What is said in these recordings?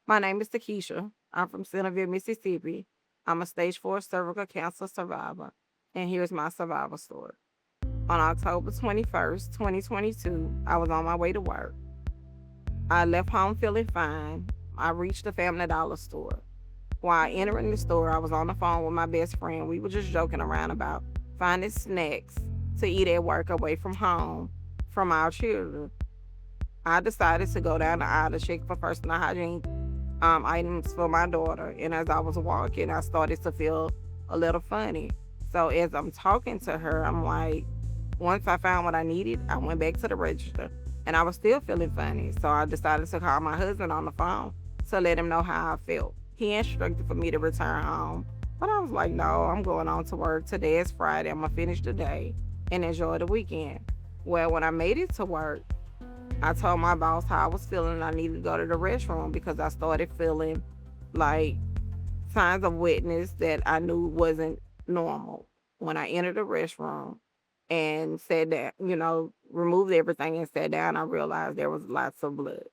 My name is Tukesia. I'm from Centerville, Mississippi. I'm a stage 4 cervical cancer survivor, and here's my survival story. On October 21st, 2022, I was on my way to work. I left home feeling fine. I reached the Family Dollar store. While entering the store, I was on the phone with my best friend. We were just joking around about finding snacks to eat at work away from home from our children. I decided to go down the aisle to check for personal hygiene items for my daughter. And as I was walking, I started to feel a little funny. So as I'm talking to her, I'm like, once I found what I needed, I went back to the register and I was still feeling funny. So I decided to call my husband on the phone to let him know how I felt. He instructed for me to return home. But I was like, no, I'm going on to work. Today is Friday. I'm going to finish the day and enjoy the weekend. Well, when I made it to work, I told my boss how I was feeling and I needed to go to the restroom because I started feeling like signs of wetness that I knew wasn't normal. When I entered the restroom and said that, removed everything and sat down, I realized there was lots of blood.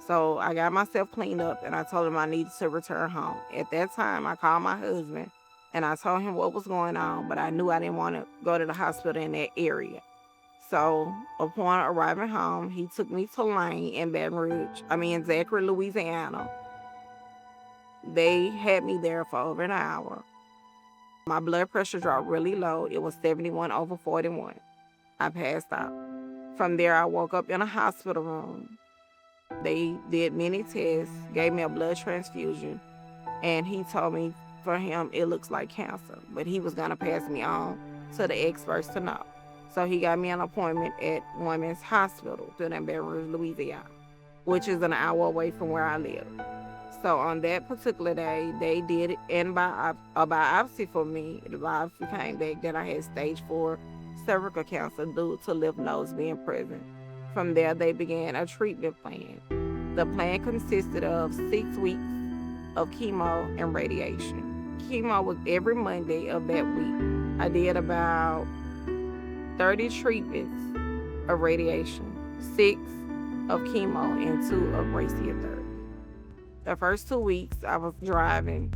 So I got myself cleaned up and I told him I needed to return home. At that time, I called my husband and I told him what was going on, but I knew I didn't want to go to the hospital in that area. So upon arriving home, he took me to Lane in Zachary, Louisiana. They had me there for over an hour. My blood pressure dropped really low. It was 71 over 41. I passed out. From there, I woke up in a hospital room. They did many tests, gave me a blood transfusion, and he told me for him it looks like cancer, but he was going to pass me on to the experts to know. So he got me an appointment at Women's Hospital in Baton Rouge, Louisiana, which is an hour away from where I live. So on that particular day, they did a biopsy for me. The biopsy came back that I had stage 4 cervical cancer due to lymph nodes being present. From there, they began a treatment plan. The plan consisted of 6 weeks of chemo and radiation. Chemo was every Monday of that week. I did about 30 treatments of radiation, 6 of chemo, and 2 of brachytherapy. The first 2 weeks, I was driving,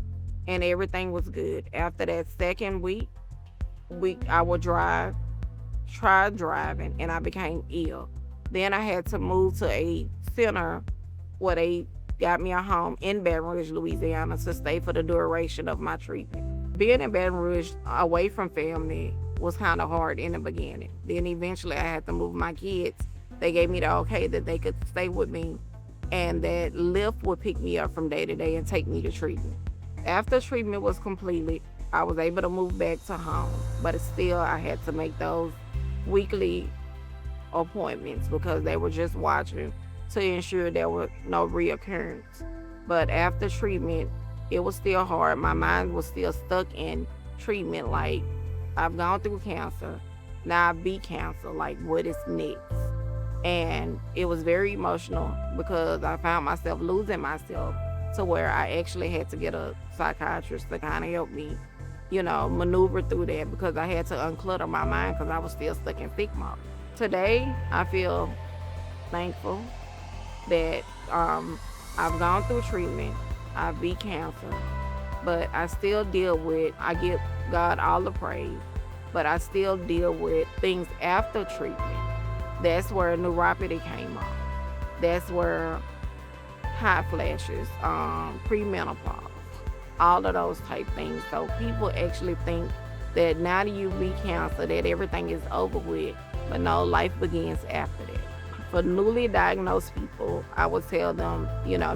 and everything was good. After that second week, I would try driving, and I became ill. Then I had to move to a center where they got me a home in Baton Rouge, Louisiana, to stay for the duration of my treatment. Being in Baton Rouge, away from family, was kind of hard in the beginning. Then eventually I had to move my kids. They gave me the okay that they could stay with me and that Lyft would pick me up from day to day and take me to treatment. After treatment was completed, I was able to move back to home, but still I had to make those weekly appointments because they were just watching to ensure there was no reoccurrence. But after treatment, it was still hard. My mind was still stuck in treatment, like I've gone through cancer, now I beat cancer, like what is next? And it was very emotional because I found myself losing myself to where I actually had to get a psychiatrist to kind of help me, maneuver through that because I had to unclutter my mind because I was still stuck in sick mode. Today, I feel thankful that I've gone through treatment, I beat cancer, but I still I give God all the praise, but I still deal with things after treatment. That's where neuropathy came on. That's where hot flashes, premenopause, all of those type things. So people actually think that now that you beat cancer, that everything is over with, but no, life begins after that. For newly diagnosed people, I would tell them,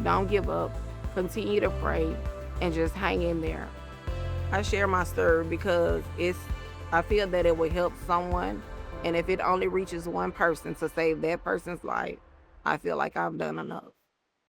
don't give up, continue to pray, and just hang in there. I share my story because I feel that it will help someone, and if it only reaches one person to save that person's life, I feel like I've done enough.